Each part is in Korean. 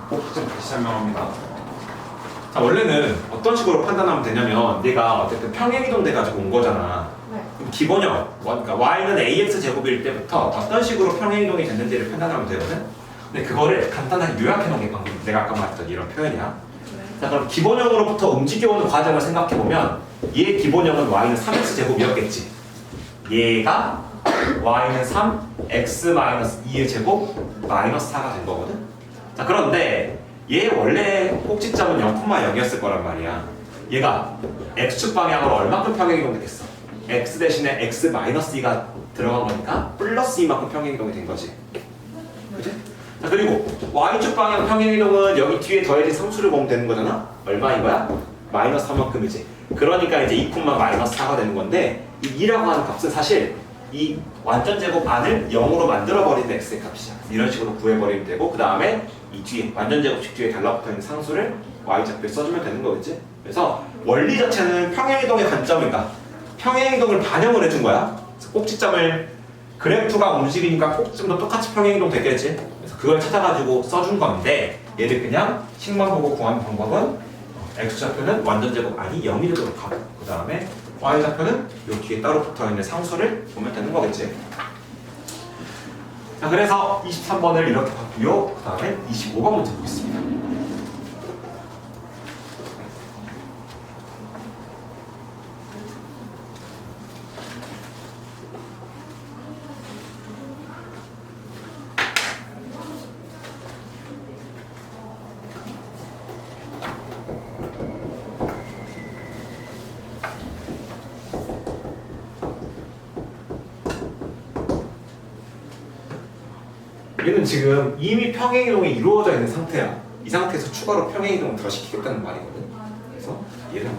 꼭지점 다시 설명합니다. 자, 원래는 어떤 식으로 판단하면 되냐면 얘가 어쨌든 평행이동 돼가지고 온 거잖아. 네. 그럼 기본형, 그러니까 y는 ax 제곱일 때부터 어떤 식으로 평행이동이 됐는지를 판단하면 되거든. 근데 그거를 간단하게 요약해 놓은 게 방금 내가 아까 말했던 이런 표현이야. 네. 자, 그럼 기본형으로부터 움직여오는 과정을 생각해 보면 얘 기본형은 y는 3x 제곱이었겠지. 얘가 y는 3, x-2의 제곱 마이너스 4가 된 거거든. 자, 그런데 얘 원래 꼭지점은 0,0이었을 거란 말이야. 얘가 x축 방향으로 얼마큼 평행이동 되겠어? x 대신에 x-2가 들어간 거니까 플러스 2만큼 평행이동이 된 거지. 그치? 자, 그리고 y축 방향 평행이동은 여기 뒤에 더해진 상수를 보면 되는 거잖아? 얼마인 거야? 마이너스 3만큼이지. 그러니까 이제 2, 마이너스 4가 되는 건데 이 2라고 하는 값은 사실 이 완전 제곱 안을 0으로 만들어버리는 x의 값이야. 이런 식으로 구해버리면 되고 그 다음에 이 뒤에 완전 제곱식 뒤에 달라붙어있는 상수를 y좌표에 써주면 되는 거겠지. 그래서 원리 자체는 평행이동의 관점이니까 평행이동을 반영을 해준 거야. 그래서 꼭지점을 그래프가 움직이니까 꼭지점도 똑같이 평행이동 되겠지. 그래서 그걸 찾아가지고 써준 건데 얘를 그냥 식만 보고 구하는 방법은 x좌표는 완전 제곱 안이 0이 되도록 하고 그 다음에 y좌표는 요 뒤에 따로 붙어있는 상수를 보면 되는 거겠지. 자, 그래서 23번을 이렇게 봤고요. 그 다음에 25번 문제 보겠습니다. 얘는 지금 이미 평행이동이 이루어져 있는 상태야. 이 상태에서 추가로 평행이동을 더 시키겠다는 말이거든. 그래서 얘는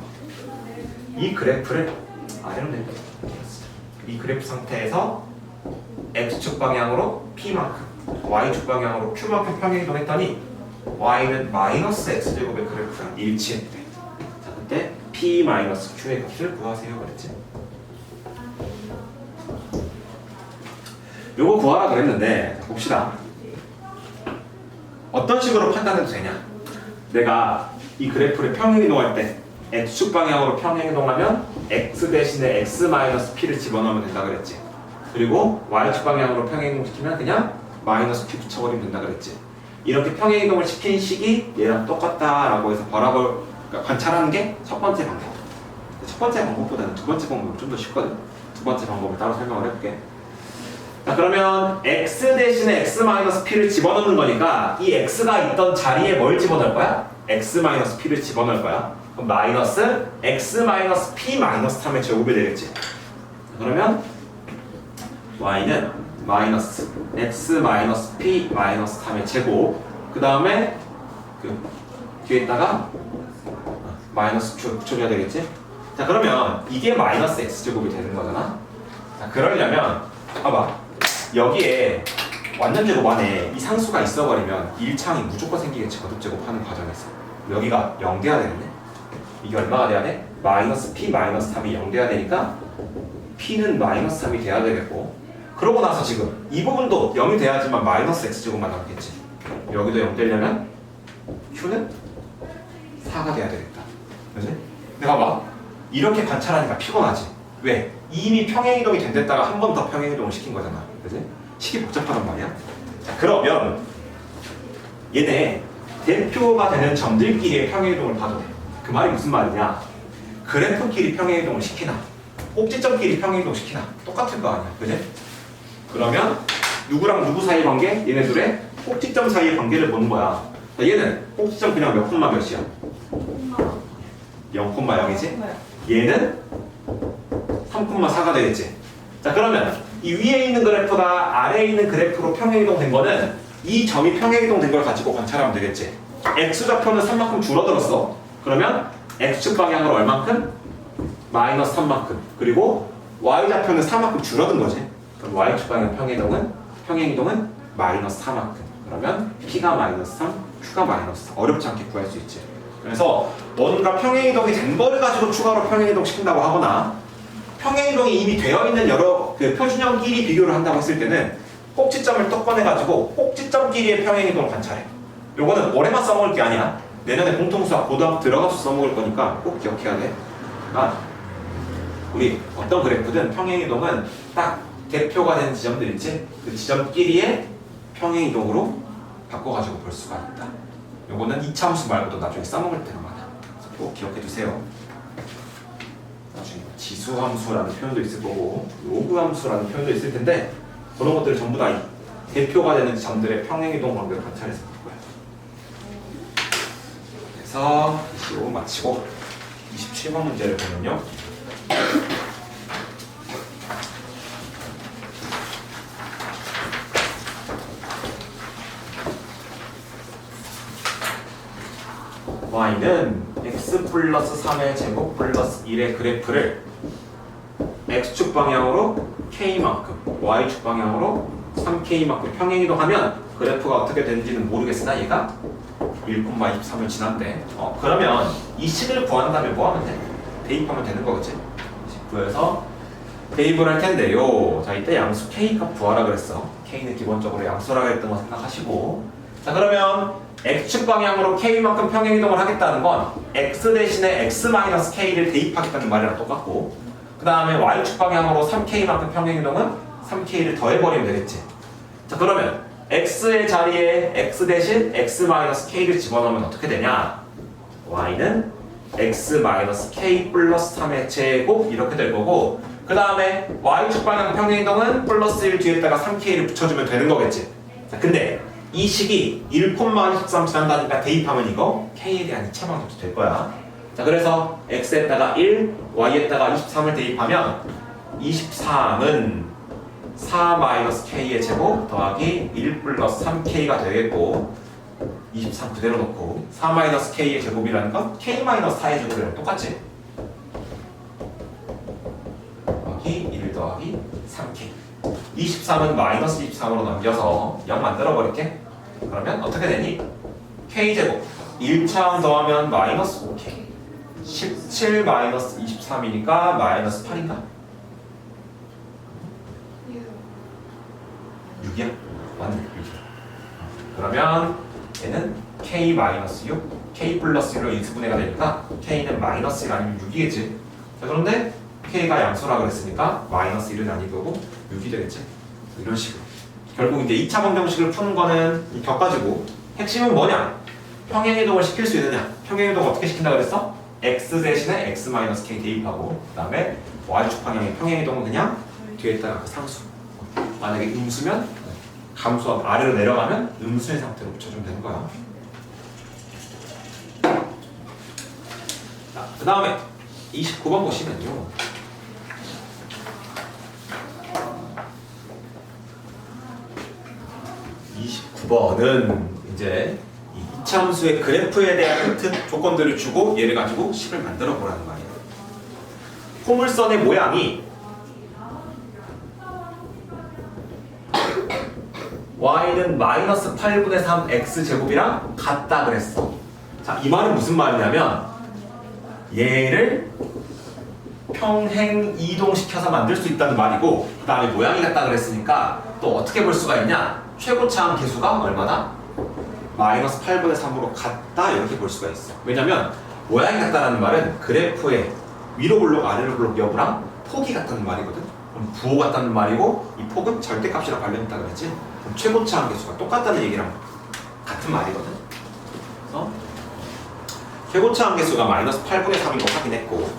이 그래프를 아래로 내려. 이 그래프 상태에서 x축 방향으로 p만큼, y축 방향으로 q만큼 평행이동했더니 y는 마이너스 x제곱의 그래프랑 일치했대. 자, 그때 p 마이너스 q의 값을 구하세요 그랬지. 요거 구하라 그랬는데 봅시다. 어떤 식으로 판단해도 되냐? 내가 이 그래프를 평행이동할 때 x축 방향으로 평행이동하면 x 대신에 x-p를 집어넣으면 된다 그랬지. 그리고 y축 방향으로 평행이동시키면 그냥 마이너스 q 붙여버리면 된다 그랬지. 이렇게 평행이동을 시킨 식이 얘랑 똑같다라고 해서 그러니까 관찰하는 게 첫 번째 방법. 첫 번째 방법보다는 두 번째 방법이 좀 더 쉽거든. 두 번째 방법을 따로 설명을 해볼게. 자, 그러면 x 대신에 x-p를 집어넣는 거니까 이 x가 있던 자리에 뭘 집어넣을 거야? x-p를 집어넣을 거야. 그럼 마이너스 x-p-3의 제곱이 되겠지. 그러면 y는 마이너스 x-p-3의 제곱 그 다음에 그 뒤에다가 마이너스 q 붙여줘야 되겠지. 자, 그러면 이게 마이너스 x제곱이 되는 거잖아. 자, 그러려면 봐봐. 여기에 완전 제곱 안에 이 상수가 있어버리면 1창이 무조건 생기겠지. 거듭제곱 하는 과정에서 여기가 0 돼야 되는데 이게 얼마가 돼야 돼? 마이너스 p 마이너스 3이 0 돼야 되니까 p는 마이너스 3이 돼야 되겠고 그러고 나서 지금 이 부분도 0이 돼야지만 마이너스 x제곱만 남겠지. 여기도 0 되려면 q는 4가 돼야 되겠다. 그치? 내가 봐 이렇게 관찰하니까 피곤하지. 왜? 이미 평행이동이 된 데다가 한 번 더 평행이동을 시킨 거잖아. 그치? 식이 복잡하단 말이야. 자, 그러면 얘네 대표가 되는 점들끼리의 평행이동을 봐도 돼. 그 말이 무슨 말이냐? 그래프끼리 평행이동을 시키나 꼭지점끼리 평행이동 시키나 똑같을 거 아니야. 그치? 그러면 누구랑 누구 사이 관계? 얘네들의 꼭지점 사이의 관계를 보는 거야. 자, 얘는 꼭지점 그냥 몇 콤마 몇이야? 0,0이지? 얘는 3,4가 되겠지. 자, 그러면 이 위에 있는 그래프가 아래에 있는 그래프로 평행이동 된 거는 이 점이 평행이동 된 걸 가지고 관찰하면 되겠지. x좌표는 3만큼 줄어들었어. 그러면 x축 방향으로 얼만큼? 마이너스 3만큼. 그리고 y좌표는 4만큼 줄어든 거지. 그럼 y축 방향 평행이동은 마이너스 4만큼. 그러면 p가 마이너스 3, q가 마이너스 4. 어렵지 않게 구할 수 있지. 그래서 뭔가 평행이동이 된 거를 가지고 추가로 평행이동 시킨다고 하거나 평행이동이 이미 되어 있는 여러 그 표준형끼리 비교를 한다고 했을 때는 꼭지점을 또 꺼내가지고 꼭지점끼리의 평행이동을 관찰해. 요거는 올해만 써먹을 게 아니야. 내년에 공통수학 고등학교 들어가서 써먹을 거니까 꼭 기억해야 돼. 그러니까 우리 어떤 그래프든 평행이동은 딱 대표가 되는 지점들 있지? 그 지점끼리의 평행이동으로 바꿔가지고 볼 수가 있다. 요거는 이차함수 말고도 나중에 써먹을 때가 많아. 그래서 꼭 기억해 두세요. 나중에 지수함수라는 표현도 있을 거고 로그함수라는 표현도 있을 텐데 그런 것들을 전부 다 대표가 되는 지점들의 평행이동 관계를 관찰해서 볼 거야. 그래서 25분 마치고 27번 문제를 보면요. y는 x 플러스 3의 제곱 플러스 1의 그래프를 x축 방향으로 k만큼 y축 방향으로 3k만큼 평행이동하면 그래프가 어떻게 되는지는 모르겠으나 얘가 1,23을 지난대. 그러면 이 식을 구하는 다음에 뭐 하면 돼? 대입하면 되는 거겠지? 구해서 대입을 할 텐데요. 자, 이때 양수 k 값 구하라 그랬어. k는 기본적으로 양수라고 했던 거 생각하시고. 자, 그러면 x축 방향으로 k만큼 평행이동을 하겠다는 건 x 대신에 x-k를 대입하겠다는 말이랑 똑같고, 그 다음에 y축 방향으로 3k만큼 평행이동은 3k를 더해버리면 되겠지. 자, 그러면 x의 자리에 x 대신 x-k를 집어넣으면 어떻게 되냐? y는 x-k 플러스 3의 제곱 이렇게 될 거고, 그 다음에 y축 방향 평행이동은 플러스 1 뒤에다가 3k를 붙여주면 되는 거겠지. 자, 근데 이 식이 1,23 지난다니까 대입하면 이거 k에 대한 이차만 곱도 될 거야. 자, 그래서 x에다가 1, y에다가 23을 대입하면 23은 4-k의 제곱 더하기 1 플러스 3k가 되겠고, 23 그대로 놓고 4-k의 제곱이라는 건 k-4의 제곱이랑 똑같지? 더하기 1 더하기 3k. 23은 마이너스 23으로 남겨서 0 만들어 버릴게. 그러면 어떻게 되니? k제곱 1차원 더하면 마이너스 5k 17 마이너스 23이니까 마이너스 8인가? 6이야? 맞네, 6이야. 그러면 얘는 k 마이너스 6, k 플러스 1로 인수분해가 되니까 k는 마이너스 1 아니면 6이겠지. 자, 그런데 k가 양수라 그랬으니까 마이너스 1은 아닐 거고 6이 되겠지. 이런 식으로. 결국 이제 2차 방정식을 푸는 거는 이 격가지고 핵심은 뭐냐? 평행이동을 시킬 수 있느냐? 평행이동 어떻게 시킨다 그랬어? x 대신에 x-k 대입하고, 그 다음에 y축 방향의 평행이동은 그냥 뒤에다가 그 상수. 만약에 음수면 감수하고 아래로 내려가면 음수의 상태로 붙여주면 되는 거야. 자, 그 다음에 29번 보시면요. (29번은) 이제 이 이차함수의 그래프에 대한 조건들을 주고 얘를 가지고 식을 만들어 보라는 말이에요. 포물선의 모양이 y는 마이너스 8분의 3 x제곱이랑 같다 그랬어. 자, 이 말은 무슨 말이냐면 얘를 평행 이동시켜서 만들 수 있다는 말이고, 그 다음에 모양이 같다 그랬으니까 또 어떻게 볼 수가 있냐? 최고차항 계수가 얼마나? 마이너스 8분의 3으로 같다 이렇게 볼 수가 있어. 왜냐면 모양이 같다는 말은 그래프의 위로 블록 아래로 블록 여부랑 폭이 같다는 말이거든. 그럼 부호 같다는 말이고 이 폭은 절대값이랑 관련있다 그랬지. 그럼 최고차항 계수가 똑같다는 얘기랑 같은 말이거든. 그래서 최고차항 계수가 마이너스 8분의 3인 거 확인했고,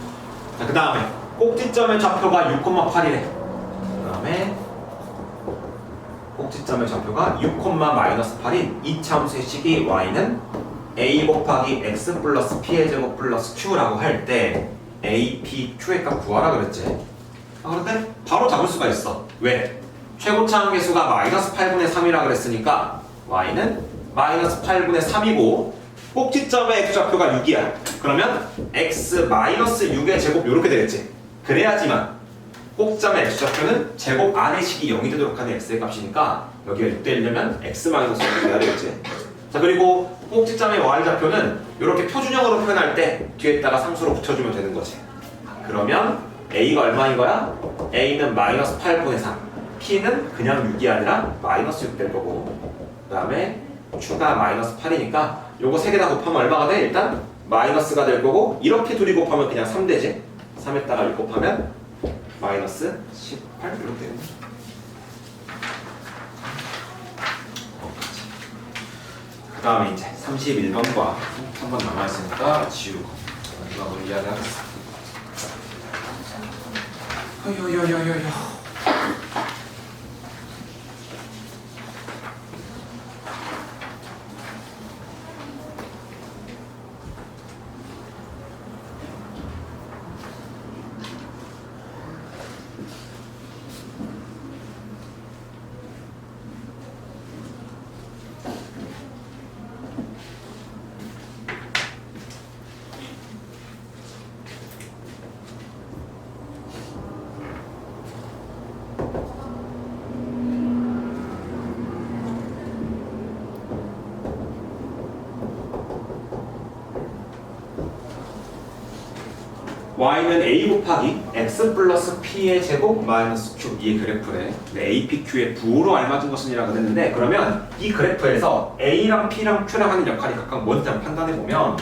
자, 그 다음에 꼭지점의 좌표가 6,8이래. 그 다음에 꼭지점의 좌표가 6,-8인 이차함수의 식이 y는 a 곱하기 x 플러스 p의 제곱 플러스 q라고 할 때 a, p, q의 값 구하라 그랬지. 그런데 바로 잡을 수가 있어. 왜? 최고차항 계수가 마이너스 8분의 3이라 그랬으니까 y는 마이너스 8분의 3이고 꼭지점의 x좌표가 6이야. 그러면 x 마이너스 6의 제곱 이렇게 되겠지. 그래야지만 꼭지점의 x좌표는 제곱 안의 식이 0이 되도록 하는 x의 값이니까 여기가 6 되려면 x 마이너스 6이 돼야 되겠지. 자, 그리고 꼭지점의 y좌표는 이렇게 표준형으로 표현할 때 뒤에다가 상수로 붙여주면 되는 거지. 그러면 a가 얼마인 거야? a는 마이너스 8분의 3, p는 그냥 6이 아니라 마이너스 6 될 거고, 그 다음에 추가 마이너스 8이니까 요거 세 개 다 곱하면 얼마가 돼? 일단 마이너스가 될 거고 이렇게 둘이 곱하면 그냥 3 되지. 3에다가 6 곱하면 마이너스 18 이렇게 되는 거죠. 그 다음에 이제 31번과 3번 남아있으니까 지우고 마지막으로 이야기하겠습니다. 요요요요요. y는 a 곱하기 x 플러스 p의 제곱 마이너스 q 이 그래프에 a, p, q의 부호로 알맞은 것은 이라고 했는데 그러면 이 그래프에서 a랑 p랑 q랑 하는 역할이 각각 뭔지 한번 판단해보면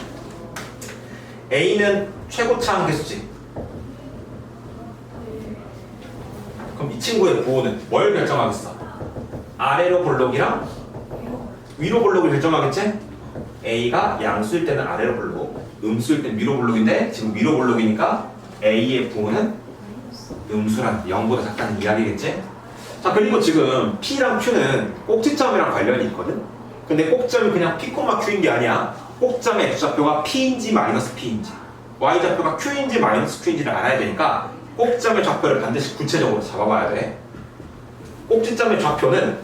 a는 최고차항 개수지. 그럼 이 친구의 부호는 뭘 결정하겠어? 아래로 볼록이랑 위로 볼록을 결정하겠지? a가 양수일 때는 아래로 볼록, 음수일 때는 위로 볼록인데 지금 위로 볼록이니까 a의 부호는 음수란 0보다 작다는 이야기겠지? 자, 그리고 지금 p랑 q는 꼭지점이랑 관련이 있거든? 근데 꼭지점이 그냥 p, q인 게 아니야. 꼭지점의 x좌표가 p인지 마이너스 p인지 y좌표가 q인지 마이너스 q인지를 알아야 되니까 꼭지점의 좌표를 반드시 구체적으로 잡아봐야 돼. 꼭지점의 좌표는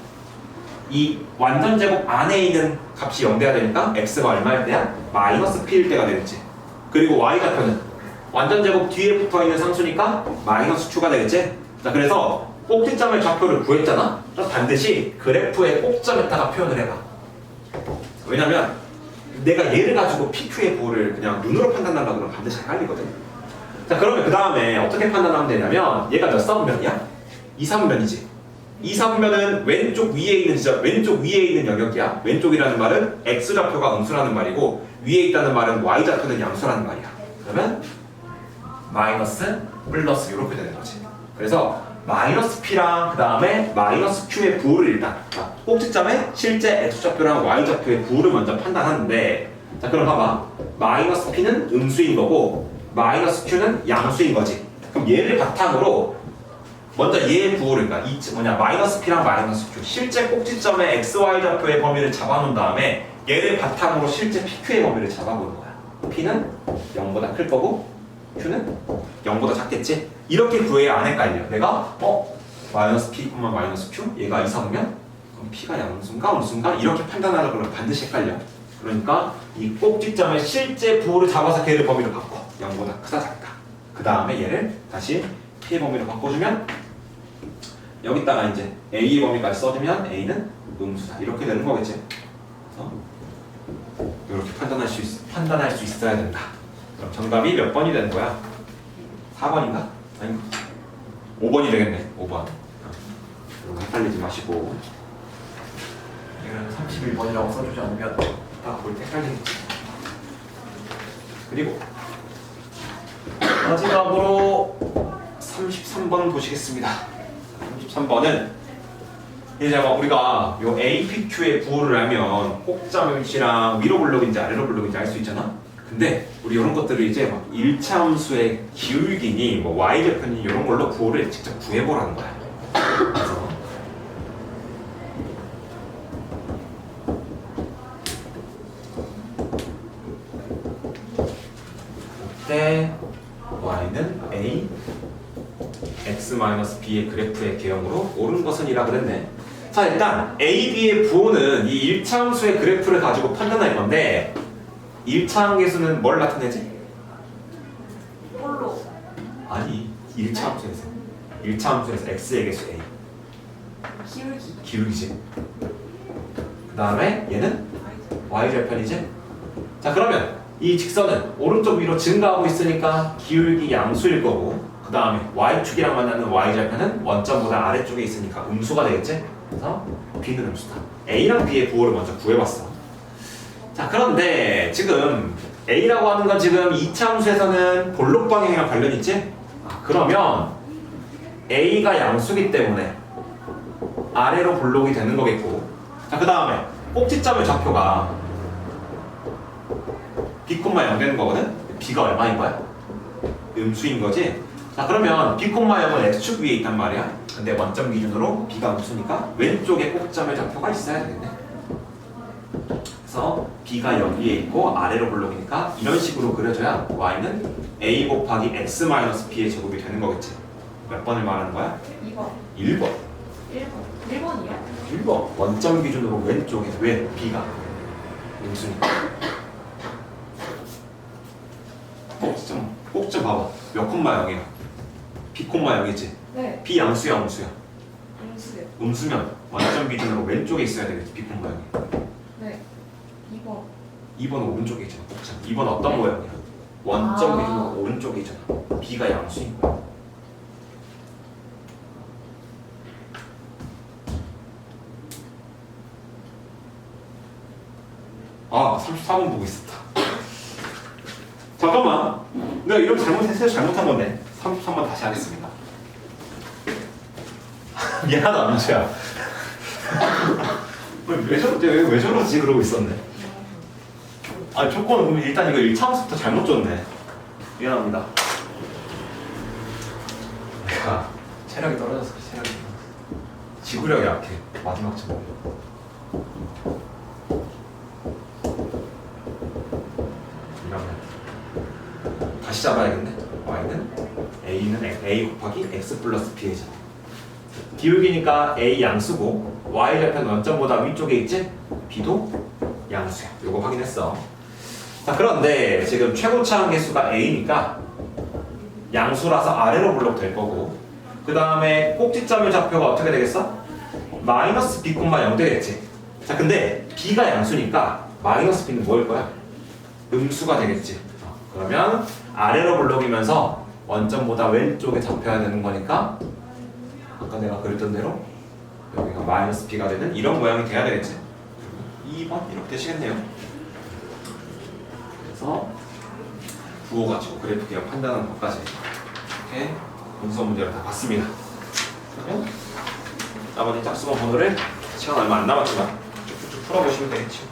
이 완전 제곱 안에 있는 값이 0 돼야 되니까 x가 얼마일 때야? 마이너스 p일 때가 되겠지. 그리고 y좌표는 완전 제곱 뒤에 붙어있는 상수니까 마이너스 q가 되겠지. 자, 그래서 꼭지점의 좌표를 구했잖아. 그럼 반드시 그래프의 꼭점에다가 표현을 해봐. 왜냐면 내가 얘를 가지고 pq의 부호를 그냥 눈으로 판단하려고 그러면 반드시 헷갈리거든. 자, 그러면 그 다음에 어떻게 판단하면 되냐면 얘가 몇 사분면이야? 2사분면이지. 2사분면은 왼쪽 위에 있는 왼쪽 위에 있는 영역이야. 왼쪽이라는 말은 x좌표가 음수라는 말이고 위에 있다는 말은 y좌표는 양수라는 말이야. 그러면 마이너스 플러스 이렇게 되는 거지. 그래서 마이너스 p랑 그 다음에 마이너스 q의 부호를 일단 꼭지점에 실제 x좌표랑 y좌표의 부호를 먼저 판단하는데, 자, 그럼 봐봐. 마이너스 p는 음수인 거고 마이너스 q는 양수인 거지. 그럼 얘를 바탕으로 먼저 얘의 부호를, 그러니까 마이너스 p랑 마이너스 q 실제 꼭지점의 x, y 좌표의 범위를 잡아놓은 다음에 얘를 바탕으로 실제 pq의 범위를 잡아보는 거야. p는 0보다 클 거고 q는 0보다 작겠지? 이렇게 구해야 안 헷갈려. 내가 마이너스 p, 마이너스 q 얘가 이사분면 그럼 p가 양수인가 음수인가 이렇게 판단하려고 그러면 반드시 헷갈려. 그러니까 이 꼭지점의 실제 부호를 잡아서 걔를 범위로 바꿔. 0보다 크다 작다. 그 다음에 얘를 다시 p의 범위로 바꿔주면 여기다가 이제 a의 범위까지 써주면 a는 음수다 이렇게 되는 거겠지. 이렇게 판단할 수 있어야 된다. 그럼 정답이 몇 번이 되는 거야? 4번인가? 아니 5번이 되겠네. 5번. 여러분 헷갈리지 마시고 이거는 31번이라고 써주지 않으면 다 볼 때 헷갈리겠지. 그리고 마지막으로 33번 보시겠습니다. 33번은 이제 우리가 요 APQ의 부호를 알면 꼭지점 위치랑 위로 볼록인지 아래로 볼록인지 알 수 있잖아. 근데 우리 이런 것들을 이제 막 1차 함수의 기울기니 뭐 y좌표니 이런 걸로 부호를 직접 구해보라는 거야. 그래서 이때 y는 a x-b의 그래프의 개형으로 옳은 것은 이라 그랬네. 자, 일단 a, b의 부호는 이 1차 함수의 그래프를 가지고 판단할 건데 1차 함계수는 뭘 나타내지? 뭘로? 아니 1차 함수에서 1차 함수에서 x의 개수 a 기울기지. 그 다음에 얘는 y좌편이지. 자, 그러면 이 직선은 오른쪽 위로 증가하고 있으니까 기울기 양수일 거고 그 다음에 y축이랑 만나는 y좌편은 원점보다 아래쪽에 있으니까 음수가 되겠지? 그래서 b는 음수다. A랑 B의 부호를 먼저 구해봤어. 자, 그런데 지금 A라고 하는 건 지금 이차함수에서는 볼록 방향이랑 관련 있지? 그러면 A가 양수기 때문에 아래로 볼록이 되는 거겠고, 자, 그 다음에 꼭지점의 좌표가 B, 0 되는 거거든? B가 얼마인 거야? 음수인 거지? 자, 그러면 B, 0은 X축 위에 있단 말이야. 근데 원점 기준으로 B가 음수니까 왼쪽에 꼭점의 좌표가 있어야 되겠네. 그래서 B가 여기에 있고 아래로 볼록이니까 이런 식으로 그려줘야 Y는 A 곱하기 X 마이너스 B의 제곱이 되는 거겠지. 몇 번을 말하는 거야? 2번. 1번. 1번이요? 1번. 원점 기준으로 왼쪽에 왜 B가 음수니까. 꼭좀 봐봐. 몇 콤마 0이야? B 콤마 0이지? 네. B 양수야, 음수야? 음수요. 음수면 원점 기준으로 왼쪽에 있어야 되겠지. B 콤마 0이. 네. 2번. 2번은 오른쪽에 있잖아. 꼭점. 2번 어떤 모양이야? 원점 아. 기준으로 오른쪽에 있잖아. B가 양수인 거야. 아, 34번 보고 있었다. 잠깐만. 내가 이름 잘못했어요. 잘못한 건데. 33번 다시 하겠습니다. 미안하다, 민수야. 왜 저러지? 그러고 있었네. 아, 조건 그럼 일단 이거 1차원부터 잘못 줬네. 미안합니다. 내가 체력이 떨어져서 체력이 지구력이 약해. 마지막 점. 다시 잡아야겠네. Y는 A는 A 곱하기 X 플러스 B의 제곱. 기울기니까 A 양수고 Y 좌표는 원점보다 위쪽에 있지? B도 양수야. 이거 확인했어. 자, 그런데 지금 최고차항 개수가 A니까 양수라서 아래로 볼록 될 거고, 그 다음에 꼭지점의 좌표가 어떻게 되겠어? 마이너스 B, 0 되겠지. 자, 근데 B가 양수니까 마이너스 B는 뭐일 거야? 음수가 되겠지. 그러면 아래로 볼록이면서 원점보다 왼쪽에 잡혀야 되는 거니까 아까 내가 그랬던 대로 여기가 마이너스 B가 되는 이런 모양이 돼야 되겠지. 2번 이렇게 되시겠네요. 그래서 부호 가지고 그래프 기억 판단하는 것까지 이렇게 문서 문제를 다 봤습니다. 그러면 나머지 짝수번 번호를 시간 얼마 안 남았지만 쭉쭉쭉 풀어보시면 되겠죠.